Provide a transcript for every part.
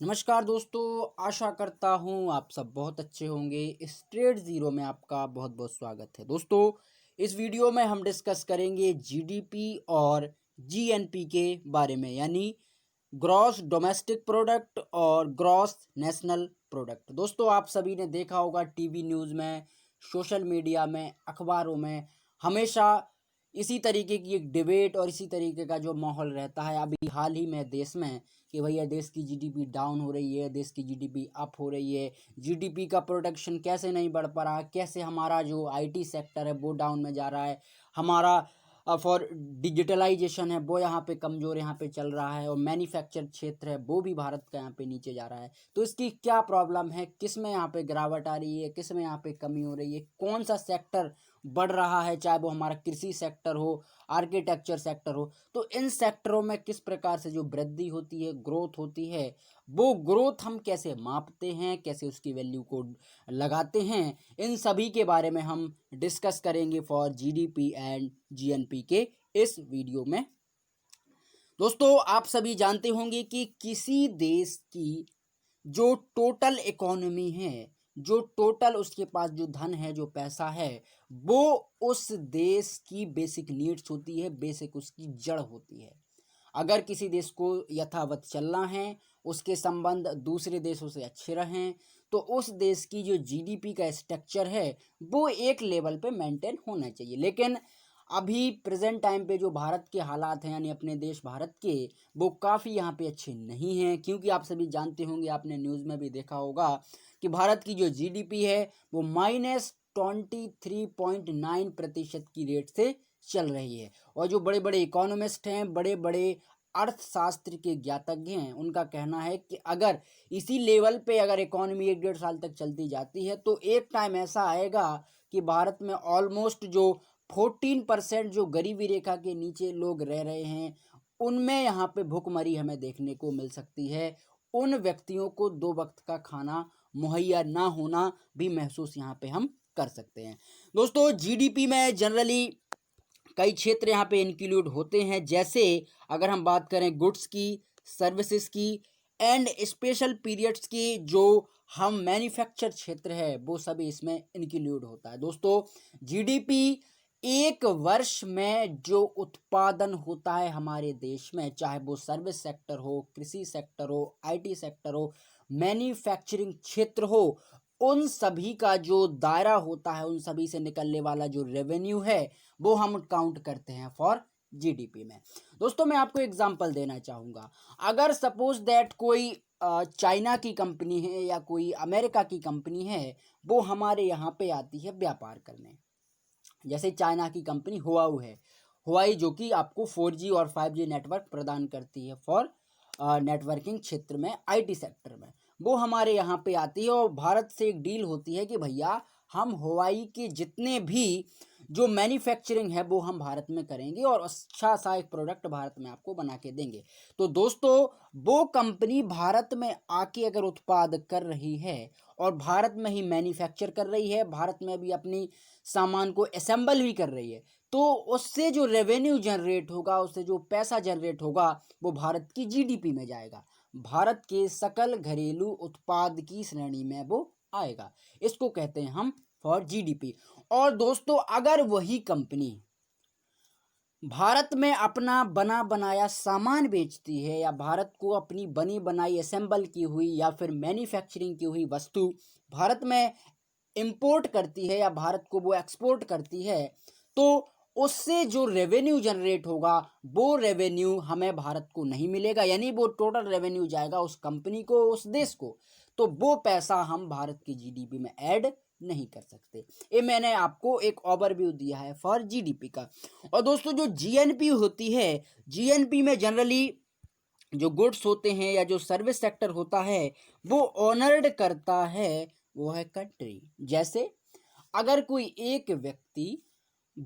नमस्कार दोस्तों, आशा करता हूँ आप सब बहुत अच्छे होंगे। इस ट्रेड ज़ीरो में आपका बहुत बहुत स्वागत है। दोस्तों, इस वीडियो में हम डिस्कस करेंगे जीडीपी और जीएनपी के बारे में, यानी ग्रॉस डोमेस्टिक प्रोडक्ट और ग्रॉस नेशनल प्रोडक्ट। दोस्तों, आप सभी ने देखा होगा टीवी न्यूज़ में, सोशल मीडिया में, अखबारों में हमेशा इसी तरीके की एक डिबेट और इसी तरीके का जो माहौल रहता है। अभी हाल ही में देश में कि भैया देश की जीडीपी डाउन हो रही है, देश की जीडीपी अप हो रही है, जीडीपी का प्रोडक्शन कैसे नहीं बढ़ पा रहा, कैसे हमारा जो आईटी सेक्टर है वो डाउन में जा रहा है, हमारा फॉर डिजिटलाइजेशन है वो यहाँ पे कमज़ोर यहाँ पे चल रहा है, और मैन्युफैक्चर क्षेत्र है वो भी भारत का यहाँ पे नीचे जा रहा है। तो इसकी क्या प्रॉब्लम है, किस में यहाँ पे गिरावट आ रही है, किस में यहाँ पे कमी हो रही है, कौन सा सेक्टर बढ़ रहा है, चाहे वो हमारा कृषि सेक्टर हो, आर्किटेक्चर सेक्टर हो, तो इन सेक्टरों में किस प्रकार से जो वृद्धि होती है, ग्रोथ होती है, वो ग्रोथ हम कैसे मापते हैं, कैसे उसकी वैल्यू को लगाते हैं, इन सभी के बारे में हम डिस्कस करेंगे फॉर जीडीपी एंड जीएनपी के इस वीडियो में। दोस्तों, आप सभी जानते होंगे कि किसी देश की जो टोटल इकोनॉमी है, जो टोटल उसके पास जो धन है, जो पैसा है, वो उस देश की बेसिक नीड्स होती है, बेसिक उसकी जड़ होती है। अगर किसी देश को यथावत चलना है, उसके संबंध दूसरे देशों से अच्छे रहें, तो उस देश की जो जीडीपी का स्ट्रक्चर है वो एक लेवल पे मेंटेन होना चाहिए। लेकिन अभी प्रेजेंट टाइम पे जो भारत के हालात हैं, यानी अपने देश भारत के, वो काफ़ी यहाँ पे अच्छे नहीं हैं। क्योंकि आप सभी जानते होंगे, आपने न्यूज़ में भी देखा होगा कि भारत की जो जीडीपी है वो -23.9% की रेट से चल रही है। और जो बड़े बड़े इकोनॉमिस्ट हैं, बड़े बड़े अर्थशास्त्र के ज्ञातज्ञ हैं, उनका कहना है कि अगर इसी लेवल पे अगर इकोनॉमी 1-1.5 साल तक चलती जाती है तो एक टाइम ऐसा आएगा कि भारत में ऑलमोस्ट जो 14% जो गरीबी रेखा के नीचे लोग रह रहे हैं, उनमें यहाँ पे भुखमरी हमें देखने को मिल सकती है। उन व्यक्तियों को 2 वक्त का खाना मुहैया ना होना भी महसूस यहाँ पे हम कर सकते हैं। दोस्तों, जीडीपी में जनरली कई क्षेत्र यहाँ पे इंक्लूड होते हैं, जैसे अगर हम बात करें गुड्स की, सर्विसेज की एंड स्पेशल पीरियड्स की, जो हम मैन्युफैक्चर क्षेत्र है वो सभी इसमें इंक्लूड होता है। दोस्तों, जीडीपी एक वर्ष में जो उत्पादन होता है हमारे देश में, चाहे वो सर्विस सेक्टर हो, कृषि सेक्टर हो, आईटी सेक्टर हो, मैन्युफैक्चरिंग क्षेत्र हो, उन सभी का जो दायरा होता है, उन सभी से निकलने वाला जो रेवेन्यू है वो हम काउंट करते हैं फॉर जीडीपी में। दोस्तों, मैं आपको एग्जांपल देना चाहूँगा। अगर सपोज दैट कोई चाइना की कंपनी है या कोई अमेरिका की कंपनी है, वो हमारे यहाँ पे आती है व्यापार करने। जैसे चाइना की कंपनी हुआऊ है, हुआई, जो कि आपको 4G और 5G नेटवर्क प्रदान करती है फॉर नेटवर्किंग क्षेत्र में, आईटी सेक्टर में। वो हमारे यहाँ पे आती है और भारत से एक डील होती है कि भैया हम हुआई के जितने भी जो मैन्युफैक्चरिंग है वो हम भारत में करेंगे और अच्छा सा एक प्रोडक्ट भारत में आपको बना के देंगे। तो दोस्तों, वो कंपनी भारत में आके अगर उत्पाद कर रही है और भारत में ही मैन्युफैक्चर कर रही है, भारत में भी अपनी सामान को असेंबल भी कर रही है, तो उससे जो रेवेन्यू जनरेट होगा, उससे जो पैसा जनरेट होगा, वो भारत की जीडीपी में जाएगा, भारत के सकल घरेलू उत्पाद की श्रेणी में वो आएगा। इसको कहते हैं हम फॉर जीडीपी। और दोस्तों, अगर वही कंपनी भारत में अपना बना बनाया सामान बेचती है, या भारत को अपनी बनी बनाई असेंबल की हुई या फिर मैन्युफैक्चरिंग की हुई वस्तु भारत में इंपोर्ट करती है या भारत को वो एक्सपोर्ट करती है, तो उससे जो रेवेन्यू जनरेट होगा वो रेवेन्यू हमें भारत को नहीं मिलेगा, यानी वो टोटल रेवेन्यू जाएगा उस कंपनी को, उस देश को। तो वो पैसा हम भारत की जीडीपी में ऐड नहीं कर सकते। ये मैंने आपको एक ओवरव्यू दिया है फॉर जीडीपी का। और दोस्तों, जो जीएनपी होती है, जीएनपी में जनरली जो गुड्स होते हैं या जो सर्विस सेक्टर होता है वो ऑनर्ड करता है, वो है कंट्री। जैसे अगर कोई एक व्यक्ति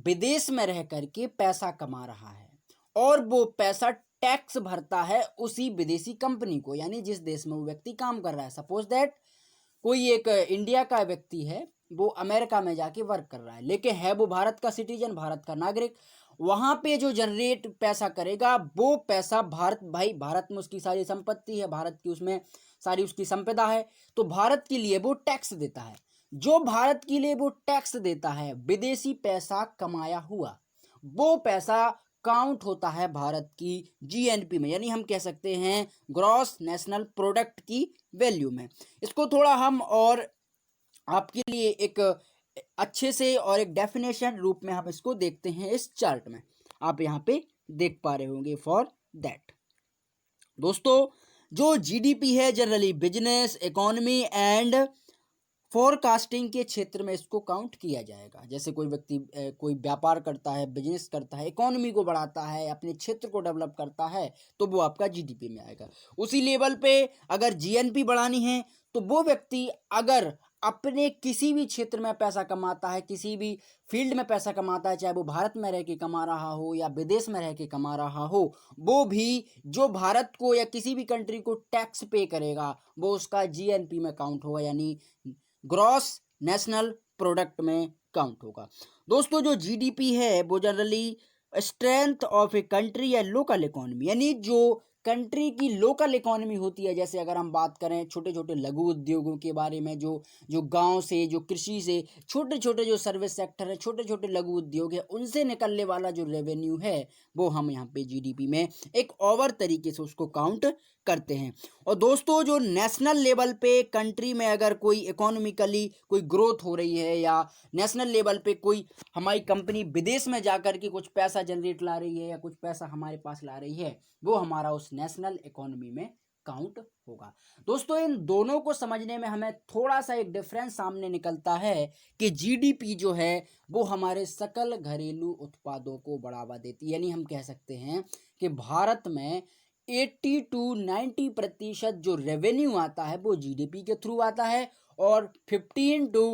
विदेश में रह करके पैसा कमा रहा है और वो पैसा टैक्स भरता है उसी विदेशी कंपनी को, यानी जिस देश में वो व्यक्ति काम कर रहा है। सपोज दैट कोई एक इंडिया का व्यक्ति है, वो अमेरिका में जाके वर्क कर रहा है, लेकिन है वो भारत का सिटीजन, भारत का नागरिक, वहां पे जो जनरेट पैसा करेगा वो पैसा भारत, भाई भारत में उसकी सारी संपत्ति है, भारत की उसमें सारी उसकी संपदा है, तो भारत के लिए वो टैक्स देता है। जो भारत के लिए वो टैक्स देता है, विदेशी पैसा कमाया हुआ, वो पैसा काउंट होता है भारत की जीएनपी में, यानी हम कह सकते हैं ग्रॉस नेशनल प्रोडक्ट की वैल्यू में। इसको थोड़ा हम और आपके लिए एक अच्छे से और एक डेफिनेशन रूप में हम इसको देखते हैं इस चार्ट में, आप यहाँ पे देख पा रहे होंगे। फॉर दैट दोस्तों, जो जीडीपी है generally business, economy and forecasting के क्षेत्र में इसको काउंट किया जाएगा। जैसे कोई व्यक्ति कोई व्यापार करता है, बिजनेस करता है, इकोनॉमी को बढ़ाता है, अपने क्षेत्र को डेवलप करता है, तो वो आपका जीडीपी में आएगा। उसी लेवल पे अगर जीएनपी बढ़ानी है तो वो व्यक्ति अगर अपने किसी भी क्षेत्र में पैसा कमाता है, किसी भी फील्ड में पैसा कमाता है, चाहे वो भारत में रह के कमा रहा हो या विदेश में रह के कमा रहा हो, वो भी जो भारत को या किसी भी कंट्री को टैक्स पे करेगा वो उसका जीएनपी में काउंट होगा, यानी ग्रॉस नेशनल प्रोडक्ट में काउंट होगा। दोस्तों, जो जीडीपी है वो generally strength of a country या लोकल इकोनॉमी, यानी जो कंट्री की लोकल इकोनॉमी होती है। जैसे अगर हम बात करें छोटे छोटे लघु उद्योगों के बारे में, जो जो गांव से, जो कृषि से, छोटे छोटे जो सर्विस सेक्टर है, छोटे छोटे लघु उद्योग है, उनसे निकलने वाला जो रेवेन्यू है वो हम यहाँ पे जीडीपी में एक ओवर तरीके से उसको काउंट करते हैं। और दोस्तों, जो नेशनल लेवल पे कंट्री में अगर कोई इकोनॉमिकली कोई ग्रोथ हो रही है या नेशनल लेवल पे कोई हमारी कंपनी विदेश में जाकर के कुछ पैसा जनरेट ला रही है या कुछ पैसा हमारे पास ला रही है, वो हमारा उस नेशनल इकोनॉमी में काउंट होगा। दोस्तों, इन दोनों को समझने में हमें थोड़ा सा एक डिफरेंस सामने निकलता है कि जीडीपी जो है वो हमारे सकल घरेलू उत्पादों को बढ़ावा देती है, यानी हम कह सकते हैं कि भारत में 80 to 90% जो रेवेन्यू आता है वो जीडीपी के थ्रू आता है, और 15 to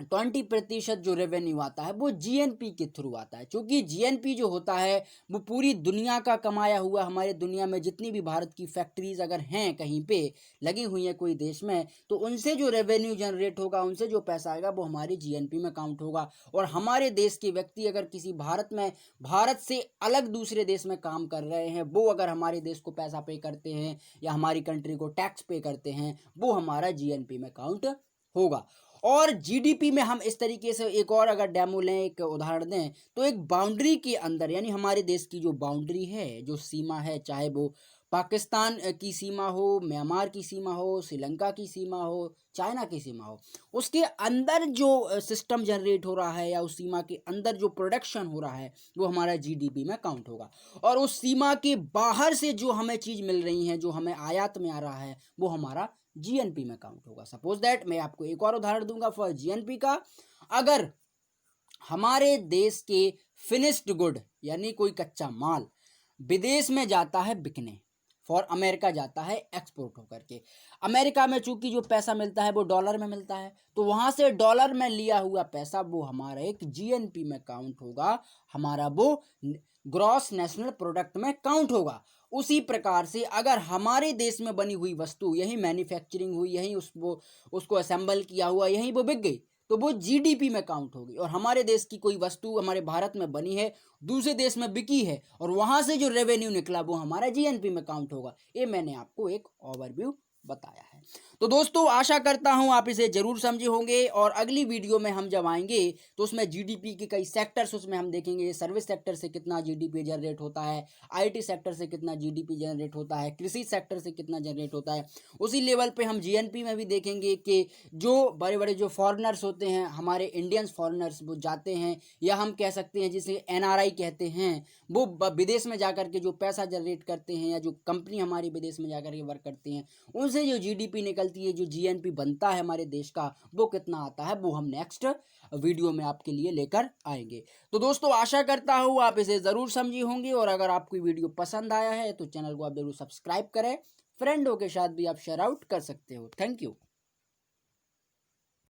20% जो रेवेन्यू आता है वो जीएनपी के थ्रू आता है। क्योंकि जीएनपी जो होता है वो पूरी दुनिया का कमाया हुआ, हमारे दुनिया में जितनी भी भारत की फैक्ट्रीज अगर हैं कहीं पे लगी हुई हैं कोई देश में, तो उनसे जो रेवेन्यू जनरेट होगा, उनसे जो पैसा आएगा वो हमारी जीएनपी में काउंट होगा। और हमारे देश के व्यक्ति अगर किसी भारत से अलग दूसरे देश में काम कर रहे हैं, वो अगर हमारे देश को पैसा पे करते हैं या हमारी कंट्री को टैक्स पे करते हैं, वो हमारा जीएनपी में काउंट होगा। और जीडीपी में हम इस तरीके से एक और अगर डेमो लें, एक उदाहरण दें, तो एक बाउंड्री के अंदर, यानी हमारे देश की जो बाउंड्री है, जो सीमा है, चाहे वो पाकिस्तान की सीमा हो, म्यांमार की सीमा हो, श्रीलंका की सीमा हो, चाइना की सीमा हो, उसके अंदर जो सिस्टम जनरेट हो रहा है या उस सीमा के अंदर जो प्रोडक्शन हो रहा है वो हमारा जीडीपी में काउंट होगा। और उस सीमा के बाहर से जो हमें चीज़ मिल रही है, जो हमें आयात में आ रहा है, वो हमारा जीएनपी में काउंट होगा। सपोज दैट मैं आपको एक और उदाहरण दूंगा फॉर जीएनपी का। अगर हमारे देश के फिनिश्ड गुड, यानी कोई कच्चा माल विदेश में जाता है बिकने, फॉर अमेरिका जाता है एक्सपोर्ट होकर के, अमेरिका में चूंकि जो पैसा मिलता है वो डॉलर में मिलता है, तो वहां से डॉलर में लिया हुआ पैसा वो हमारा एक जीएनपी में काउंट होगा, हमारा वो ग्रॉस नेशनल प्रोडक्ट में काउंट होगा। उसी प्रकार से अगर हमारे देश में बनी हुई वस्तु यही मैन्युफैक्चरिंग हुई, यही उसको असेंबल किया हुआ, यही वो बिक गई, तो वो जीडीपी में काउंट होगी। और हमारे देश की कोई वस्तु हमारे भारत में बनी है, दूसरे देश में बिकी है, और वहां से जो रेवेन्यू निकला वो हमारा जीएनपी में काउंट होगा। ये मैंने आपको एक ओवरव्यू बताया है। तो दोस्तों, आशा करता हूं आप इसे जरूर समझे होंगे, और अगली वीडियो में हम जब आएंगे तो उसमें जीडीपी के कई सेक्टर्स उसमें हम देखेंगे। सर्विस सेक्टर से कितना जीडीपी जनरेट होता है, आईटी सेक्टर से कितना जीडीपी जनरेट होता है, कृषि सेक्टर से कितना जनरेट होता है। उसी लेवल पे हम जीएनपी में भी देखेंगे कि जो बड़े बड़े जो फॉरेनर्स होते हैं, हमारे इंडियंस फॉरेनर्स, वो जाते हैं, या हम कह सकते हैं जिसे एनआरआई कहते हैं, वो विदेश में जाकर के जो पैसा जनरेट करते हैं, या जो कंपनी हमारी विदेश में जाकर के वर्क करती हैं, उनसे जो जीडीपी निकलती है, जो जीएनपी बनता है हमारे देश का, वो कितना आता है, वो हम नेक्स्ट वीडियो में आपके लिए लेकर आएंगे। तो दोस्तों, आशा करता हूँ आप इसे ज़रूर समझे होंगे, और अगर आपको वीडियो पसंद आया है तो चैनल को आप जरूर सब्सक्राइब करें, फ्रेंडों के साथ भी आप शेयर आउट कर सकते हो। Thank you.